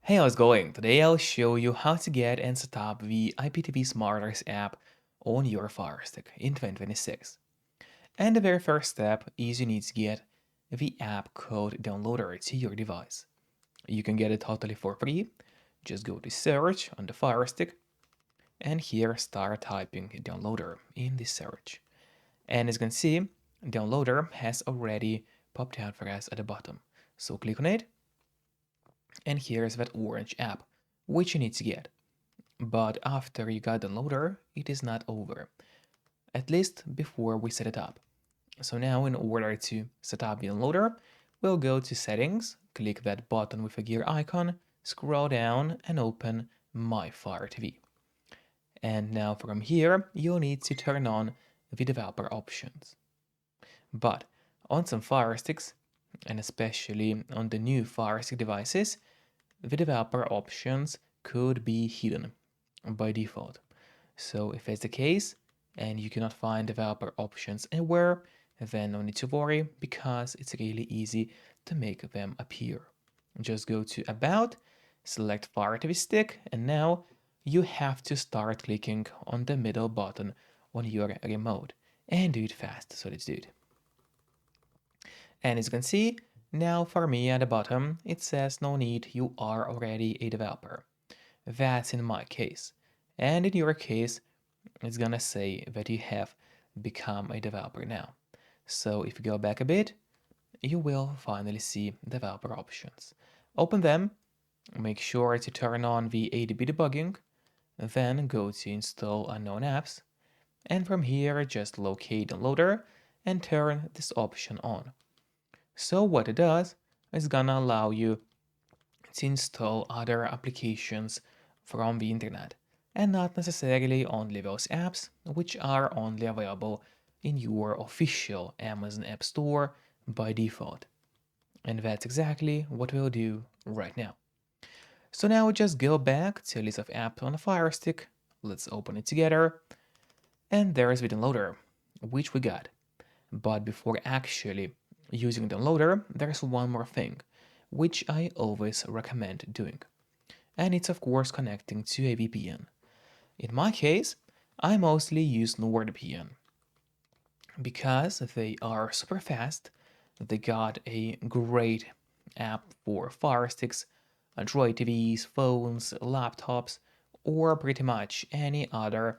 Hey, how's it going? Today I'll show you how to get and set up the IPTV Smarters app on your Fire Stick in 2026. And the very first step is you need to get the app code downloader to your device. You can get it totally for free. Just go to search on the Fire Stick and here start typing downloader in the search. And as you can see, downloader has already popped out for us at the bottom. So click on it and here's that orange app, which you need to get. But after you got the loader, it is not over, at least before we set it up. So now in order to set up the loader, we'll go to settings, click that button with a gear icon, scroll down and open My Fire TV. And now from here, you'll need to turn on the developer options. But on some Fire Sticks, and especially on the new Fire Stick devices, the developer options could be hidden by default. So if that's the case and you cannot find developer options anywhere, then no need to worry because it's really easy to make them appear. Just go to About, select Fire TV Stick, and now you have to start clicking on the middle button on your remote and do it fast. So let's do it. And as you can see, now for me at the bottom, it says no need, you are already a developer. That's in my case. And in your case, it's gonna say that you have become a developer now. So if you go back a bit, you will finally see developer options. Open them, make sure to turn on the ADB debugging, then go to install unknown apps, and from here just locate the loader and turn this option on. So what it does is gonna allow you to install other applications from the internet and not necessarily only those apps which are only available in your official Amazon App Store by default. And that's exactly what we'll do right now. So now just go back to a list of apps on the Fire Stick. Let's open it together. And there's the downloader, which we got. But before actually using the downloader, there's one more thing, which I always recommend doing. And it's of course connecting to a VPN. In my case, I mostly use NordVPN because they are super fast. They got a great app for Fire Sticks, Android TVs, phones, laptops, or pretty much any other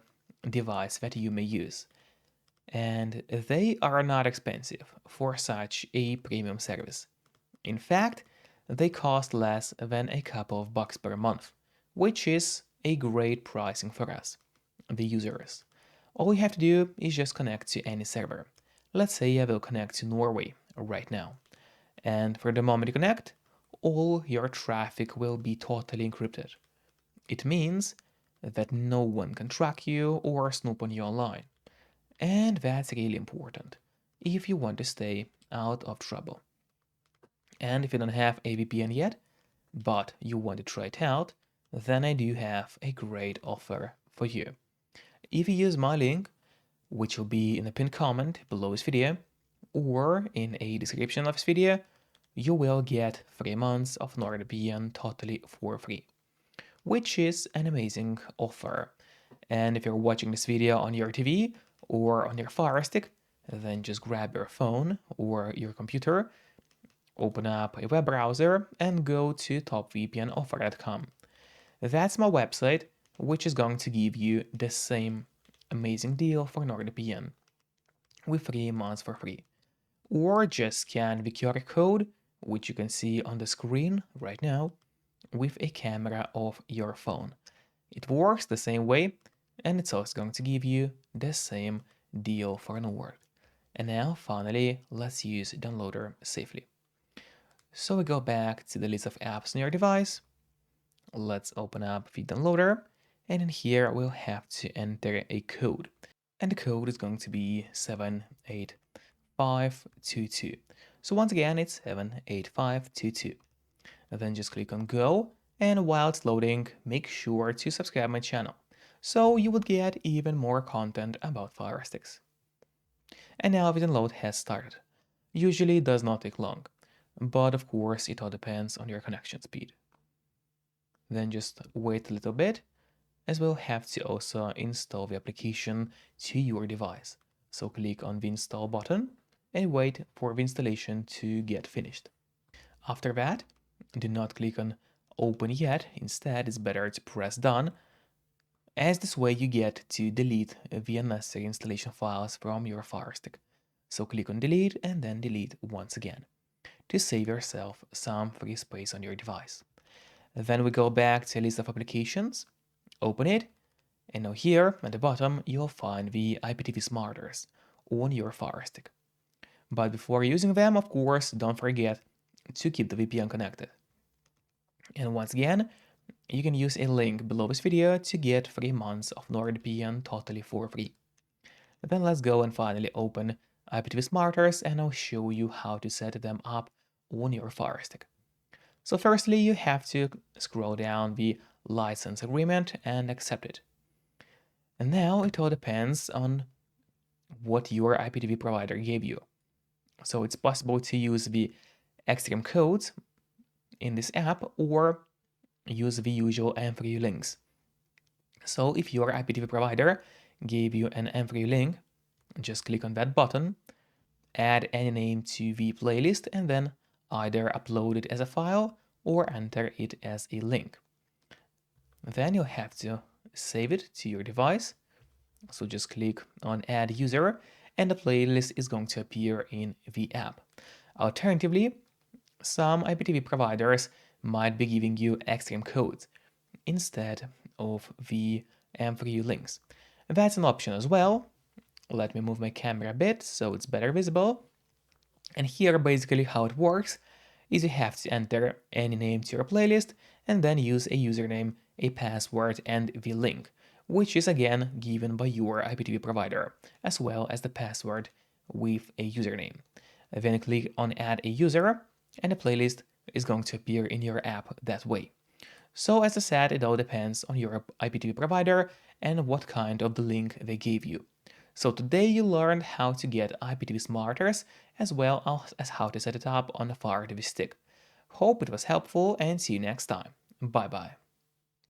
device that you may use. And they are not expensive for such a premium service. In fact, they cost less than a couple of bucks per month, which is a great pricing for us, the users. All you have to do is just connect to any server. Let's say I will connect to Norway right now. And for the moment you connect, all your traffic will be totally encrypted. It means that no one can track you or snoop on you online. And that's really important if you want to stay out of trouble. And if you don't have a VPN yet, but you want to try it out, then I do have a great offer for you. If you use my link, which will be in the pinned comment below this video, or in a description of this video, you will get 3 months of NordVPN totally for free, which is an amazing offer. And if you're watching this video on your TV or on your Fire Stick, then just grab your phone or your computer, open up a web browser and go to topvpnoffer.com. That's my website, which is going to give you the same amazing deal for NordVPN with 3 months for free. Or just scan the QR code, which you can see on the screen right now, with a camera of your phone. It works the same way, and it's also going to give you the same deal for Nord. And now, finally, let's use Downloader safely. So we go back to the list of apps on your device. Let's open up the Downloader, and in here we'll have to enter a code. And the code is going to be 78522. So once again, it's 78522. And then just click on Go, and while it's loading, make sure to subscribe my channel, so you will get even more content about Fire Sticks. And now the download has started. Usually it does not take long, but of course it all depends on your connection speed. then just wait a little bit, as we'll have to also install the application to your device. So click on the install button and wait for the installation to get finished. After that, do not click on open yet. Instead, it's better to press done, as this way you get to delete the unnecessary installation files from your Firestick. So click on delete and then delete once again to save yourself some free space on your device. Then we go back to a list of applications, open it, and now here at the bottom you'll find the IPTV Smarters on your Firestick. But before using them, of course, don't forget to keep the VPN connected. And once again, you can use a link below this video to get 3 months of NordVPN totally for free. Then let's go and finally open IPTV Smarters and I'll show you how to set them up on your Firestick. So firstly, you have to scroll down the license agreement and accept it. And now it all depends on what your IPTV provider gave you. So it's possible to use the extreme codes in this app or use the usual M3 links. So if your IPTV provider gave you an M3 link, just click on that button, add any name to the playlist, and then either upload it as a file or enter it as a link. Then you'll have to save it to your device. So just click on add user and the playlist is going to appear in the app. Alternatively, some IPTV providers might be giving you extreme codes instead of the M3 links. That's an option as well. Let me move my camera a bit so it's better visible. And here basically how it works is you have to enter any name to your playlist and then use a username, a password, and the link, which is again given by your IPTV provider, as well as the password with a username. Then click on add a user and the playlist is going to appear in your app that way. So as I said, it all depends on your IPTV provider and what kind of the link they gave you. So today you learned how to get IPTV Smarters as well as how to set it up on the Fire TV stick. Hope it was helpful and see you next time. Bye bye.